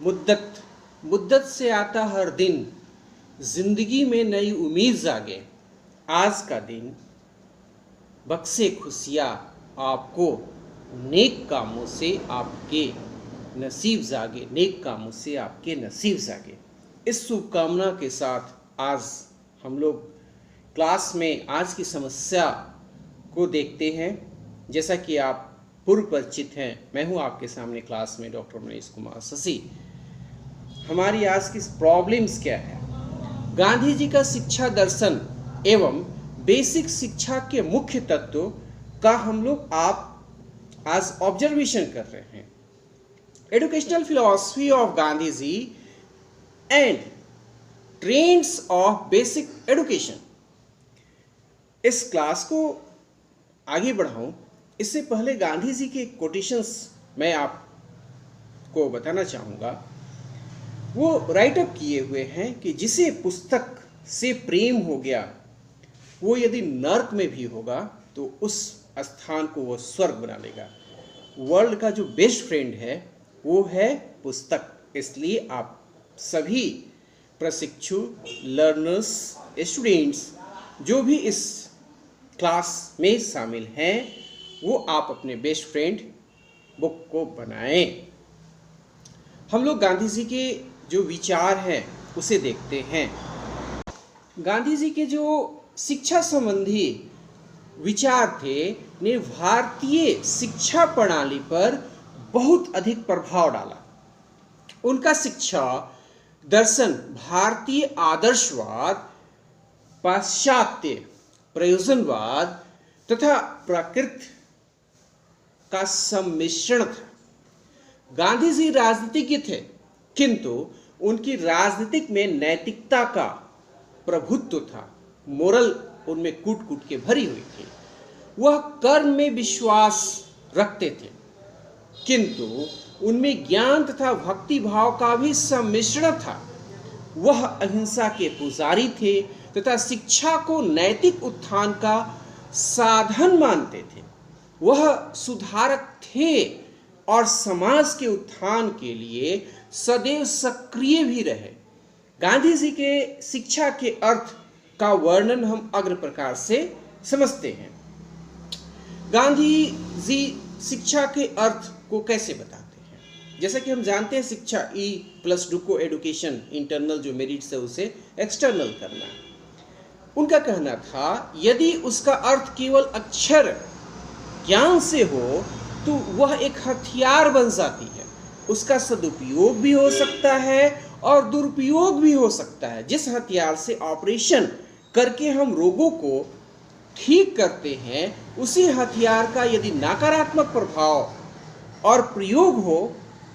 मुद्दत मुद्दत से आता हर दिन, जिंदगी में नई उम्मीद जागे। आज का दिन बख्शे खुशियाँ आपको, नेक कामों से आपके नसीब जागे, नेक कामों से आपके नसीब जागे। इस शुभकामना के साथ आज हम लोग क्लास में आज की समस्या को देखते हैं। जैसा कि आप पूर्व परिचित हैं, मैं हूं आपके सामने क्लास में डॉक्टर मनीष कुमार शशि। हमारी आज की प्रॉब्लम्स क्या है? गांधी जी का शिक्षा दर्शन एवं बेसिक शिक्षा के मुख्य तत्व का हम लोग आप आज ऑब्जर्वेशन कर रहे हैं। Educational philosophy of Gandhi ji and trends of basic education. इस क्लास को आगे बढ़ाऊं इससे पहले गांधी जी के कोटेशंस मैं आपको बताना चाहूँगा। वो राइटअप किए हुए हैं कि जिसे पुस्तक से प्रेम हो गया, वो यदि नर्क में भी होगा तो उस स्थान को वो स्वर्ग बना लेगा। वर्ल्ड का जो बेस्ट फ्रेंड है वो है पुस्तक। इसलिए आप सभी प्रशिक्षु, लर्नर्स, स्टूडेंट्स जो भी इस क्लास में शामिल हैं, वो आप अपने बेस्ट फ्रेंड बुक को बनाएं। हम लोग गांधी जी के जो विचार हैं उसे देखते हैं। गांधी जी के जो शिक्षा संबंधी विचार थे ने भारतीय शिक्षा प्रणाली पर बहुत अधिक प्रभाव डाला। उनका शिक्षा दर्शन भारतीय आदर्शवाद, पाश्चात्य प्रयोजनवाद तथा प्रकृति का सम्मिश्रण था। गांधी जी राजनीतिज्ञ थे, किंतु उनकी राजनीतिक में नैतिकता का प्रभुत्व था। मोरल उनमें कूट कूट के भरी हुई थी। वह कर्म में विश्वास रखते थे, किंतु उनमें ज्ञान तथा भक्ति भाव का भी सम्मिश्रण था। वह अहिंसा के पुजारी थे तथा शिक्षा को नैतिक उत्थान का साधन मानते थे। वह सुधारक थे और समाज के उत्थान के लिए सदैव सक्रिय भी रहे। गांधी जी के शिक्षा के अर्थ का वर्णन हम अग्र प्रकार से समझते हैं। गांधी जी शिक्षा के अर्थ को कैसे बताते हैं? जैसा कि हम जानते हैं, शिक्षा E+2 को एडुकेशन, इंटरनल जो मेरिट्स है उसे एक्सटर्नल करना है। उनका कहना था यदि उसका अर्थ केवल अक्षर ज्ञान से हो तो वह एक हथियार बन जाती है। उसका सदुपयोग भी हो सकता है और दुरुपयोग भी हो सकता है। जिस हथियार से ऑपरेशन करके हम रोगों को ठीक करते हैं, उसी हथियार का यदि नकारात्मक प्रभाव और प्रयोग हो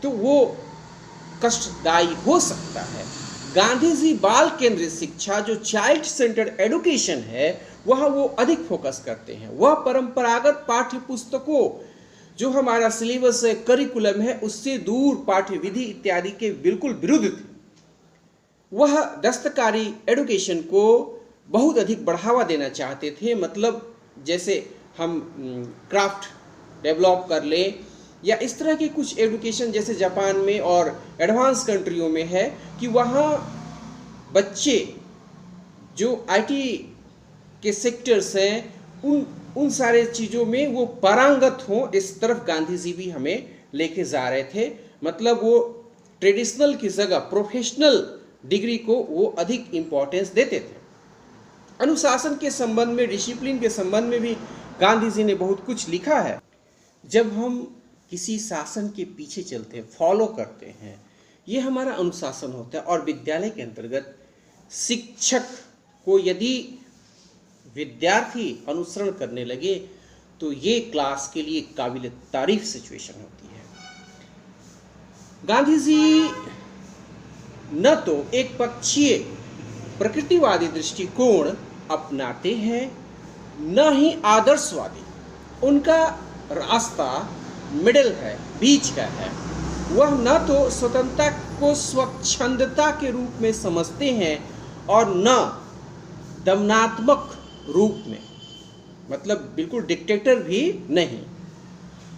तो वो कष्टदायी हो सकता है। गांधी जी बाल केंद्रित शिक्षा, जो चाइल्ड सेंटर्ड एजुकेशन है, वह वो अधिक फोकस करते हैं। वह परंपरागत पाठ्य पुस्तकों, जो हमारा सिलेबस है, करिकुलम है, उससे दूर पाठ्य विधि इत्यादि के बिल्कुल विरुद्ध थे। वह दस्तकारी एजुकेशन को बहुत अधिक बढ़ावा देना चाहते थे। मतलब जैसे हम क्राफ्ट डेवलप कर लें या इस तरह के कुछ एजुकेशन जैसे जापान में और एडवांस कंट्रियों में है कि वहाँ बच्चे जो आईटी के सेक्टर्स हैं उन सारे चीज़ों में वो पारंगत हों। इस तरफ गांधी जी भी हमें लेके जा रहे थे। मतलब वो ट्रेडिशनल की जगह प्रोफेशनल डिग्री को वो अधिक इम्पोर्टेंस देते थे। अनुशासन के संबंध में, डिसिप्लिन के संबंध में भी गांधी जी ने बहुत कुछ लिखा है। जब हम किसी शासन के पीछे चलते हैं, फॉलो करते हैं, ये हमारा अनुशासन होता है। और विद्यालय के अंतर्गत शिक्षक को यदि विद्यार्थी अनुसरण करने लगे तो ये क्लास के लिए काबिल तारीफ सिचुएशन होती है। गांधी जी न तो एक पक्षीय प्रकृतिवादी दृष्टिकोण अपनाते हैं, न ही आदर्शवादी। उनका रास्ता मिडिल है, बीच का है। वह न तो स्वतंत्रता को स्वच्छंदता के रूप में समझते हैं और न दमनात्मक रूप में, मतलब बिल्कुल डिक्टेटर भी नहीं।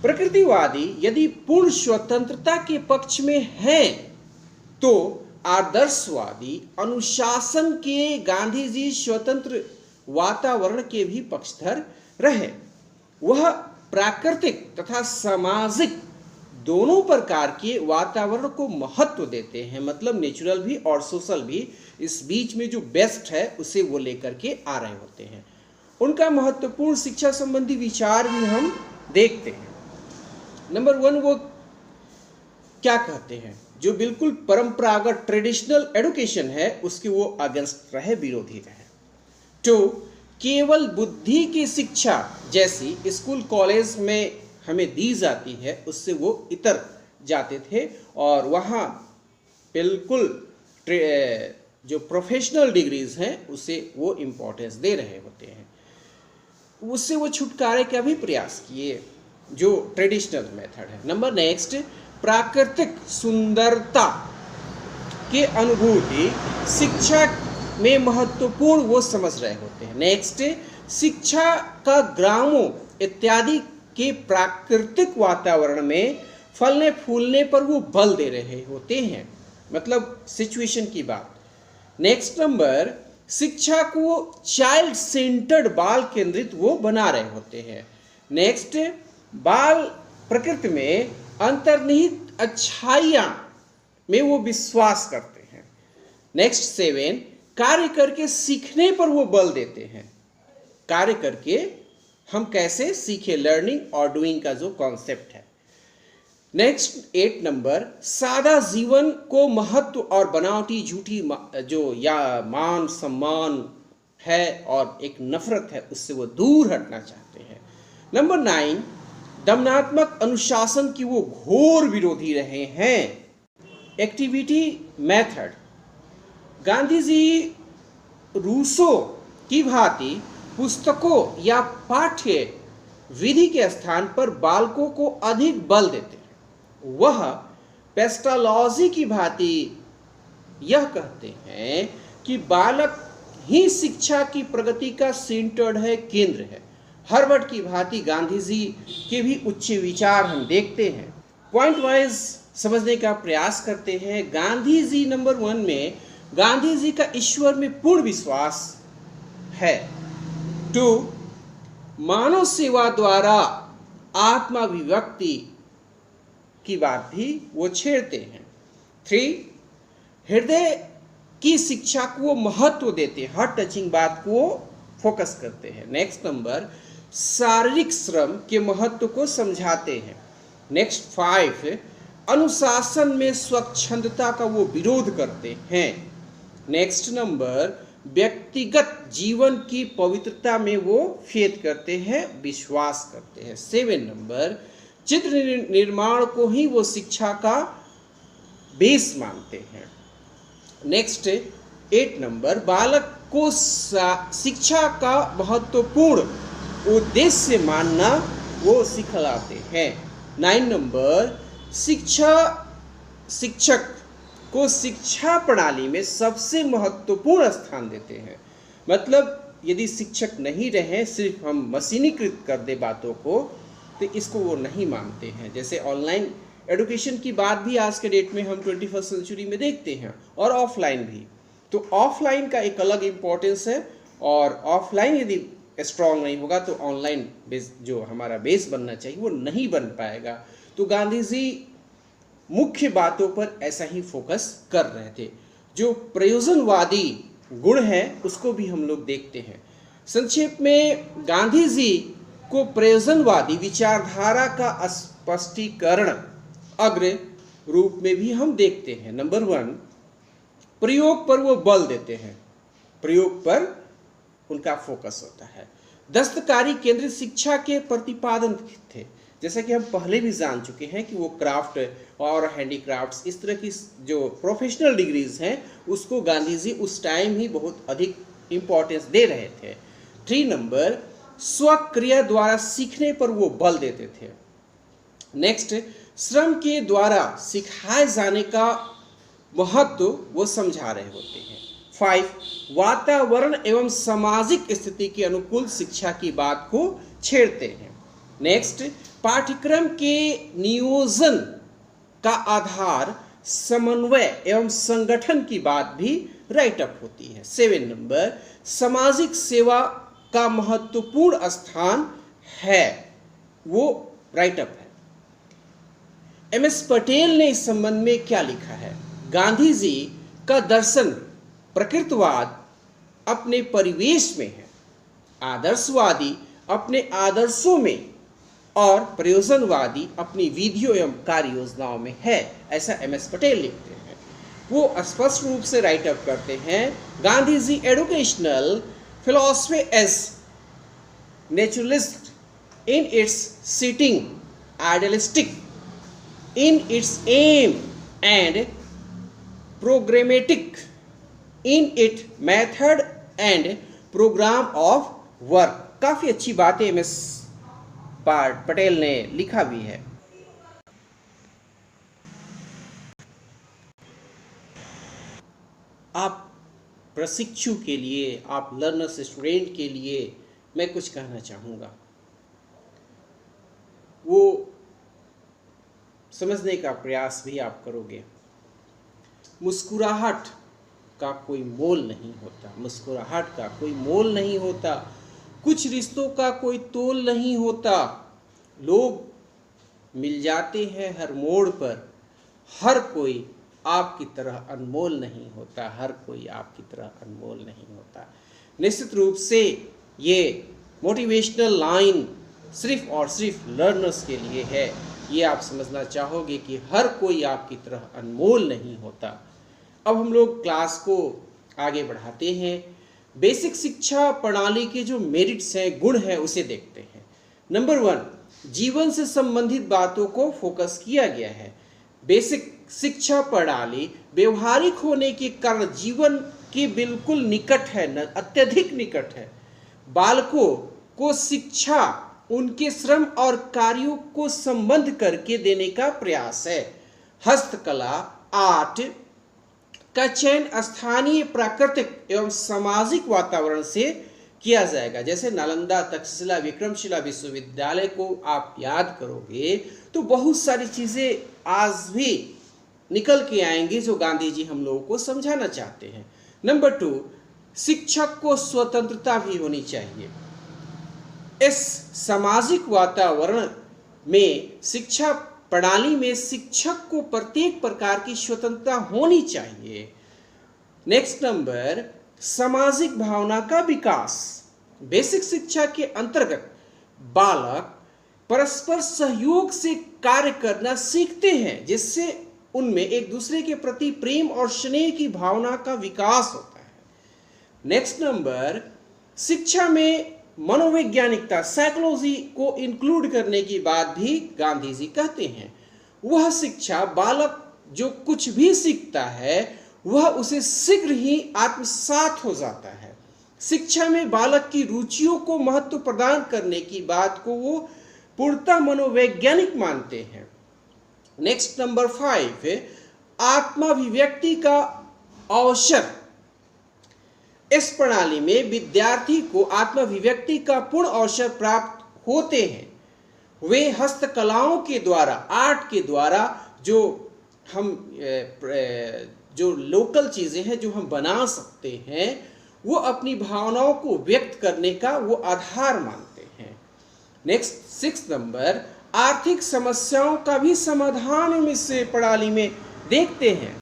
प्रकृतिवादी यदि पूर्ण स्वतंत्रता के पक्ष में हैं तो आदर्शवादी अनुशासन के गांधी जी स्वतंत्र वातावरण के भी पक्षधर रहे। वह प्राकृतिक तथा सामाजिक दोनों प्रकार के वातावरण को महत्व देते हैं, मतलब नेचुरल भी और सोशल भी, इस बीच में जो बेस्ट है उसे वो लेकर के आ रहे होते हैं। उनका महत्वपूर्ण शिक्षा संबंधी विचार भी हम देखते हैं। नंबर 1, वो क्या कहते हैं, जो बिल्कुल परंपरागत ट्रेडिशनल एजुकेशन है उसके वो अगेंस्ट रहे, विरोधी रहे। 2, केवल बुद्धि की शिक्षा जैसी स्कूल कॉलेज में हमें दी जाती है उससे वो इतर जाते थे और वहाँ बिल्कुल जो प्रोफेशनल डिग्रीज हैं उसे वो इम्पोर्टेंस दे रहे होते हैं। उससे वो छुटकारे का भी प्रयास किए, जो ट्रेडिशनल मेथड है। नंबर नेक्स्ट, प्राकृतिक सुंदरता के अनुभूति शिक्षा में महत्वपूर्ण वो समझ रहे होते हैं। नेक्स्ट, शिक्षा का ग्रामों इत्यादि के प्राकृतिक वातावरण में फलने फूलने पर वो बल दे रहे होते हैं, मतलब सिचुएशन की बात। नेक्स्ट नंबर, शिक्षा को चाइल्ड सेंटर्ड बाल केंद्रित वो बना रहे होते हैं। नेक्स्ट, बाल प्रकृति में अंतर्निहित अच्छाइयाँ में वो विश्वास करते हैं। नेक्स्ट 7, कार्य करके सीखने पर वो बल देते हैं। कार्य करके हम कैसे सीखे, लर्निंग और डूइंग का जो कॉन्सेप्ट है। नेक्स्ट 8 नंबर, सादा जीवन को महत्व और बनावटी झूठी जो या मान सम्मान है और एक नफरत है उससे वो दूर हटना चाहते हैं। नंबर 9, दमनात्मक अनुशासन की वो घोर विरोधी रहे हैं। Activity method, Gandhi ji Rousseau की भांति पुस्तकों या पाठ्य विधि के स्थान पर बालकों को अधिक बल देते हैं। वह पेस्टालॉजी की भांति यह कहते हैं कि बालक ही शिक्षा की प्रगति का सेंटर्ड है, केंद्र है। हार्वर्ड की भांति गांधी जी के भी उच्च विचार हम देखते हैं। पॉइंट वाइज समझने का प्रयास करते हैं। गांधी जी नंबर 1 में गांधी जी का ईश्वर में पूर्ण विश्वास है। 2, मानव सेवा द्वारा आत्माभिव्यक्ति की बात भी वो छेड़ते हैं। 3, हृदय की शिक्षा को वो महत्व देते हैं, हार्ट टचिंग बात को फोकस करते हैं। नेक्स्ट नंबर, शारीरिक श्रम के महत्व को समझाते हैं। नेक्स्ट 5, अनुशासन में स्वच्छंदता का वो विरोध करते हैं। नेक्स्ट नंबर, व्यक्तिगत जीवन की पवित्रता में वो फेथ करते हैं, विश्वास करते हैं। 7 नंबर, चित्र निर्माण को ही वो शिक्षा का बेस मानते हैं। नेक्स्ट 8 नंबर, बालक को शिक्षा का महत्वपूर्ण उद्देश्य मानना वो सिखलाते हैं। 9 नंबर, शिक्षक को शिक्षा प्रणाली में सबसे महत्वपूर्ण स्थान देते हैं। मतलब यदि शिक्षक नहीं रहे, सिर्फ हम मशीनीकृत कर दे बातों को, तो इसको वो नहीं मानते हैं। जैसे ऑनलाइन एजुकेशन की बात भी आज के डेट में हम 21st सेंचुरी में देखते हैं, और ऑफलाइन भी। तो ऑफलाइन का एक अलग इम्पोर्टेंस है, और ऑफलाइन यदि स्ट्रांग नहीं होगा तो ऑनलाइन बेस जो हमारा बेस बनना चाहिए वो नहीं बन पाएगा। तो गांधी जी मुख्य बातों पर ऐसा ही फोकस कर रहे थे। जो प्रयोजनवादी गुण है उसको भी हम लोग देखते हैं। संक्षेप में गांधी जी को प्रयोजनवादी विचारधारा का स्पष्टीकरण अग्र रूप में भी हम देखते हैं। नंबर 1, प्रयोग पर वो बल देते हैं, प्रयोग पर उनका फोकस होता है। दस्तकारी केंद्रित शिक्षा के प्रतिपादन थे, जैसा कि हम पहले भी जान चुके हैं कि वो क्राफ्ट और हैंडीक्राफ्ट्स, इस तरह की जो प्रोफेशनल डिग्रीज हैं उसको गांधी जी उस टाइम ही बहुत अधिक इम्पोर्टेंस दे रहे थे। 3 नंबर, स्वक्रिया द्वारा सीखने पर वो बल देते थे। नेक्स्ट, श्रम के द्वारा सिखाए जाने का महत्व वो समझा रहे होते हैं। 5, वातावरण एवं सामाजिक स्थिति के अनुकूल शिक्षा की बात को छेड़ते हैं। नेक्स्ट, पाठ्यक्रम के नियोजन का आधार समन्वय एवं संगठन की बात भी राइट अप होती है। 7 नंबर, सामाजिक सेवा का महत्वपूर्ण स्थान है, वो राइट अप है। एमएस पटेल ने इस संबंध में क्या लिखा है? गांधी जी का दर्शन प्रकृतिवाद अपने परिवेश में है, आदर्शवादी अपने आदर्शों में और प्रयोजनवादी अपनी विधियों एवं कार्य योजनाओं में है, ऐसा एमएस पटेल लिखते हैं। वो स्पष्ट रूप से राइट अप करते हैं, Gandhi ji educational philosophy as naturalist in its setting, idealistic in its aim and programmatic in it method and program of work. काफी अच्छी बातें एमएस पटेल ने लिखा भी है। आप प्रशिक्षु के लिए, आप लर्नर्स स्टूडेंट के लिए मैं कुछ कहना चाहूँगा। वो समझने का प्रयास भी आप करोगे। मुस्कुराहट का कोई मोल नहीं होता, मुस्कुराहट का कोई मोल नहीं होता, कुछ रिश्तों का कोई तोल नहीं होता। लोग मिल जाते हैं हर मोड़ पर, हर कोई आपकी तरह अनमोल नहीं होता, हर कोई आपकी तरह अनमोल नहीं होता। निश्चित रूप से ये मोटिवेशनल लाइन सिर्फ और सिर्फ लर्नर्स के लिए है। ये आप समझना चाहोगे कि हर कोई आपकी तरह अनमोल नहीं होता। अब हम लोग क्लास को आगे बढ़ाते हैं। बेसिक शिक्षा प्रणाली के जो मेरिट्स हैं, गुण हैं, उसे देखते हैं। नंबर 1, जीवन से संबंधित बातों को फोकस किया गया है। बेसिक शिक्षा प्रणाली व्यवहारिक होने के कारण जीवन के बिल्कुल निकट है, अत्यधिक निकट है। बालकों को शिक्षा उनके श्रम और कार्यों को संबंध करके देने का प्रयास है। हस्तकला, आर्ट का चयन स्थानीय प्राकृतिक एवं सामाजिक वातावरण से किया जाएगा। जैसे नालंदा, तक्षशिला, विक्रमशिला विश्वविद्यालय को आप याद करोगे तो बहुत सारी चीज़ें आज भी निकल के आएंगी जो गांधी जी हम लोगों को समझाना चाहते हैं। नंबर 2, शिक्षक को स्वतंत्रता भी होनी चाहिए। इस सामाजिक वातावरण में, शिक्षा प्रणाली में शिक्षक को प्रत्येक प्रकार की स्वतंत्रता होनी चाहिए। नेक्स्ट नंबर, सामाजिक भावना का विकास। बेसिक शिक्षा के अंतर्गत बालक परस्पर सहयोग से कार्य करना सीखते हैं, जिससे उनमें एक दूसरे के प्रति प्रेम और स्नेह की भावना का विकास होता है। नेक्स्ट नंबर, शिक्षा में मनोवैज्ञानिकता, साइकोलॉजी को इंक्लूड करने की बात भी गांधी जी कहते हैं। वह शिक्षा, बालक जो कुछ भी सीखता है वह उसे शीघ्र ही आत्मसात हो जाता है। शिक्षा में बालक की रुचियों को महत्व प्रदान करने की बात को वो पूर्णतः मनोवैज्ञानिक मानते हैं। नेक्स्ट नंबर 5, आत्माभिव्यक्ति का अवसर। इस प्रणाली में विद्यार्थी को आत्माभिव्यक्ति का पूर्ण अवसर प्राप्त होते हैं। वे हस्तकलाओं के द्वारा, आर्ट के द्वारा जो लोकल चीज़ें हैं जो हम बना सकते हैं, वो अपनी भावनाओं को व्यक्त करने का वो आधार मानते हैं। नेक्स्ट 6 नंबर, आर्थिक समस्याओं का भी समाधान हम इस प्रणाली में देखते हैं।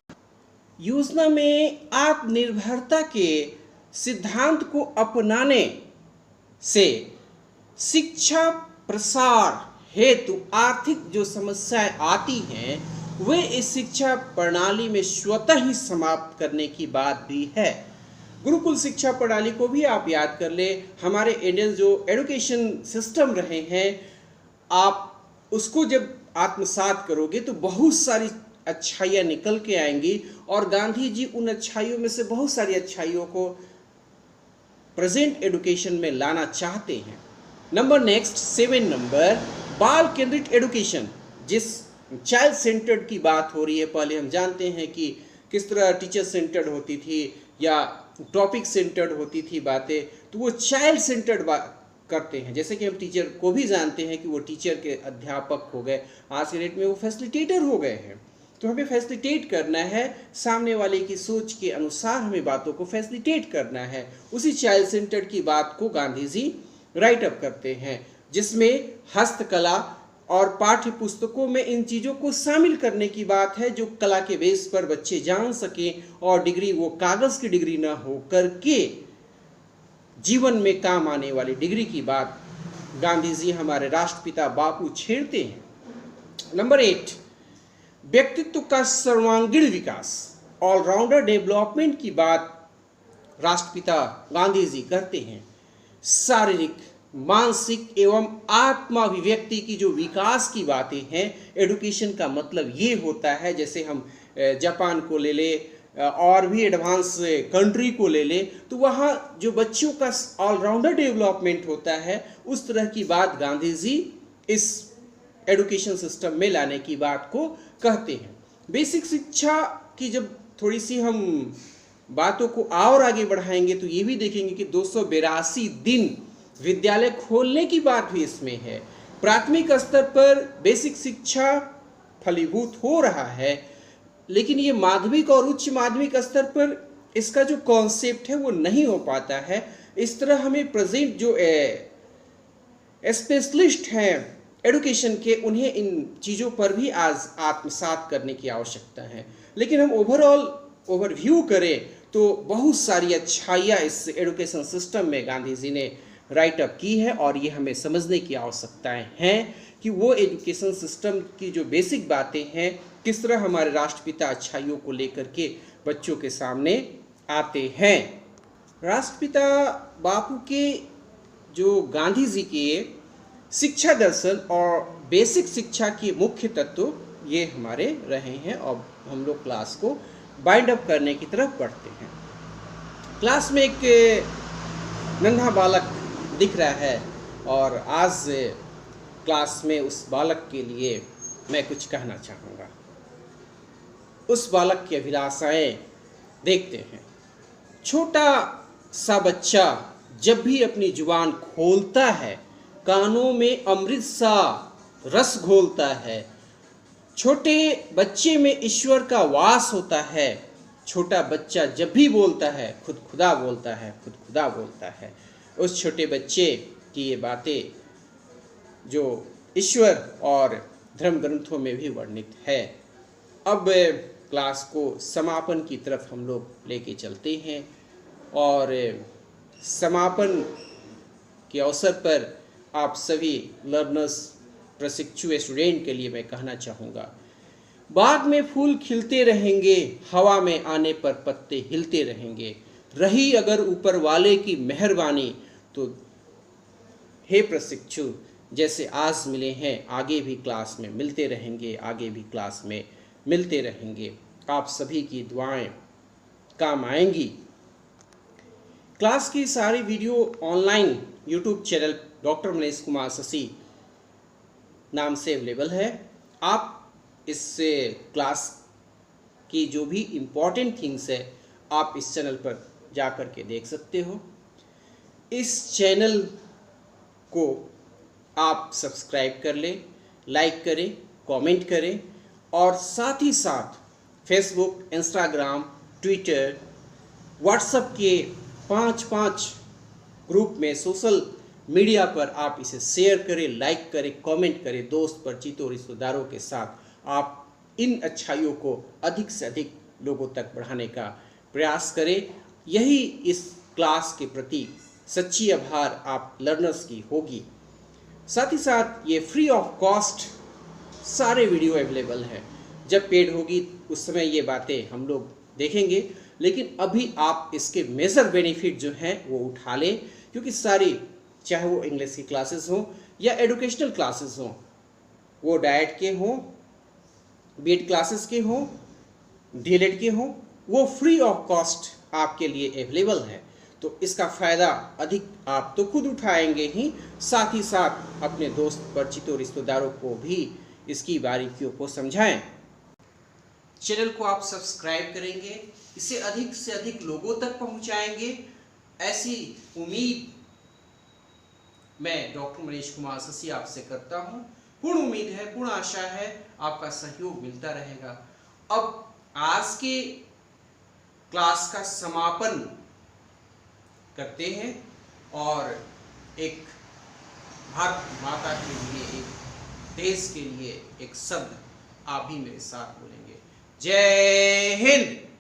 योजना में आत्मनिर्भरता के सिद्धांत को अपनाने से शिक्षा प्रसार हेतु आर्थिक जो समस्याएं आती हैं वे इस शिक्षा प्रणाली में स्वतः ही समाप्त करने की बात भी है। गुरुकुल शिक्षा प्रणाली को भी आप याद कर ले। हमारे इंडियन जो एजुकेशन सिस्टम रहे हैं, आप उसको जब आत्मसात करोगे तो बहुत सारी अच्छाइयाँ निकल के आएंगी और गांधी जी उन अच्छाइयों में से बहुत सारी अच्छाइयों को प्रेजेंट एजुकेशन में लाना चाहते हैं। नंबर नेक्स्ट 7 नंबर, बाल केंद्रित एजुकेशन। जिस चाइल्ड सेंटर्ड की बात हो रही है, पहले हम जानते हैं कि किस तरह टीचर सेंटर्ड होती थी या टॉपिक सेंटर्ड होती थी बातें, तो वो चाइल्ड सेंटर्ड करते हैं। जैसे कि हम टीचर को भी जानते हैं कि वो टीचर के अध्यापक हो गए, आज के डेट में वो फैसिलिटेटर हो गए हैं। तो हमें फैसिलिटेट करना है, सामने वाले की सोच के अनुसार हमें बातों को फैसिलिटेट करना है। उसी चाइल्ड सेंटर्ड की बात को गांधी जी राइट अप करते हैं, जिसमें हस्तकला और पाठ्य पुस्तकों में इन चीज़ों को शामिल करने की बात है, जो कला के बेस पर बच्चे जान सकें और डिग्री वो कागज़ की डिग्री ना हो करके जीवन में काम आने वाली डिग्री की बात गांधी जी हमारे राष्ट्रपिता बापू छेड़ते हैं। नंबर 8, व्यक्तित्व का सर्वांगीण विकास, ऑलराउंडर डेवलपमेंट की बात राष्ट्रपिता गांधी जी करते हैं। शारीरिक, मानसिक एवं आत्मा अभिव्यक्ति की जो विकास की बातें हैं, एडुकेशन का मतलब ये होता है, जैसे हम जापान को ले ले और भी एडवांस कंट्री को ले ले, तो वहाँ जो बच्चों का ऑलराउंडर डेवलपमेंट होता है, उस तरह की बात गांधी जी इस एडुकेशन सिस्टम में लाने की बात को कहते हैं। बेसिक शिक्षा की जब थोड़ी सी हम बातों को और आगे बढ़ाएंगे तो ये भी देखेंगे कि 282 दिन विद्यालय खोलने की बात भी इसमें है। प्राथमिक स्तर पर बेसिक शिक्षा फलीभूत हो रहा है, लेकिन ये माध्यमिक और उच्च माध्यमिक स्तर पर इसका जो कॉन्सेप्ट है वो नहीं हो पाता है। इस तरह हमें प्रेजेंट जो स्पेशलिस्ट हैं एडुकेशन के, उन्हें इन चीज़ों पर भी आज आत्मसात करने की आवश्यकता है। लेकिन हम ओवरव्यू करें तो बहुत सारी अच्छाइयाँ इस एडुकेशन सिस्टम में गांधी जी ने राइट अप की है, और ये हमें समझने की आवश्यकताएं हैं कि वो एजुकेशन सिस्टम की जो बेसिक बातें हैं किस तरह हमारे राष्ट्रपिता अच्छाइयों को लेकर के बच्चों के सामने आते हैं। राष्ट्रपिता बापू के जो गांधी जी के शिक्षा दर्शन और बेसिक शिक्षा के मुख्य तत्व ये हमारे रहे हैं, और हम लोग क्लास को बाइंड अप करने की तरफ बढ़ते हैं। क्लास में एक नन्हा बालक दिख रहा है, और आज क्लास में उस बालक के लिए मैं कुछ कहना चाहूँगा। उस बालक की अभिलाषाएं देखते हैं। छोटा सा बच्चा जब भी अपनी जुबान खोलता है, कानों में अमृत सा रस घोलता है। छोटे बच्चे में ईश्वर का वास होता है। छोटा बच्चा जब भी बोलता है, खुद खुदा बोलता है, खुद खुदा बोलता है। उस छोटे बच्चे की ये बातें जो ईश्वर और धर्म ग्रंथों में भी वर्णित है। अब क्लास को समापन की तरफ हम लोग लेके चलते हैं, और समापन के अवसर पर आप सभी लर्नर्स, प्रशिक्षु स्टूडेंट के लिए मैं कहना चाहूँगा, बाग में फूल खिलते रहेंगे, हवा में आने पर पत्ते हिलते रहेंगे। रही अगर ऊपर वाले की मेहरबानी तो हे प्रशिक्षु, जैसे आज मिले हैं आगे भी क्लास में मिलते रहेंगे, आगे भी क्लास में मिलते रहेंगे। आप सभी की दुआएं काम आएंगी। क्लास की सारी video online YouTube channel doctor Manish Kumar Shashi नाम से अवेलेबल है। आप इस क्लास की जो भी इम्पोर्टेंट थिंग्स है आप इस चैनल पर जा कर के देख सकते हो। इस चैनल को आप सब्सक्राइब कर लें, लाइक करें, कमेंट करें, और साथ ही साथ फेसबुक, इंस्टाग्राम, ट्विटर, व्हाट्सएप के 5 ग्रुप में सोशल मीडिया पर आप इसे शेयर करें, लाइक करें, कमेंट करें। दोस्त, परिचितों, रिश्तेदारों के साथ आप इन अच्छाइयों को अधिक से अधिक लोगों तक बढ़ाने का प्रयास करें। यही इस क्लास के प्रति सच्ची आभार आप लर्नर्स की होगी। साथ ही साथ ये फ्री ऑफ कॉस्ट सारे वीडियो अवेलेबल हैं। जब पेड होगी उस समय ये बातें हम लोग देखेंगे, लेकिन अभी आप इसके मेजर बेनिफिट जो हैं वो उठा लें, क्योंकि सारी, चाहे वो इंग्लिश की क्लासेस हों या एजुकेशनल क्लासेस हों, वो डाइट के हों, बीएड क्लासेस के हों, डीएलएड के हों, वो फ्री ऑफ कॉस्ट आपके लिए अवेलेबल है। तो इसका फ़ायदा अधिक आप तो खुद उठाएंगे ही, साथ ही साथ अपने दोस्त, परिचितों, रिश्तेदारों को भी इसकी बारीकियों को समझाएं। चैनल को आप सब्सक्राइब करेंगे, इसे अधिक से अधिक लोगों तक पहुंचाएंगे, ऐसी उम्मीद मैं डॉक्टर मनीष कुमार शशि आपसे करता हूं। पूर्ण उम्मीद है, पूर्ण आशा है आपका सहयोग मिलता रहेगा। अब आज के क्लास का समापन करते हैं और एक भारत माता के लिए, एक देश के लिए एक शब्द आप भी मेरे साथ बोलेंगे। जय हिंद।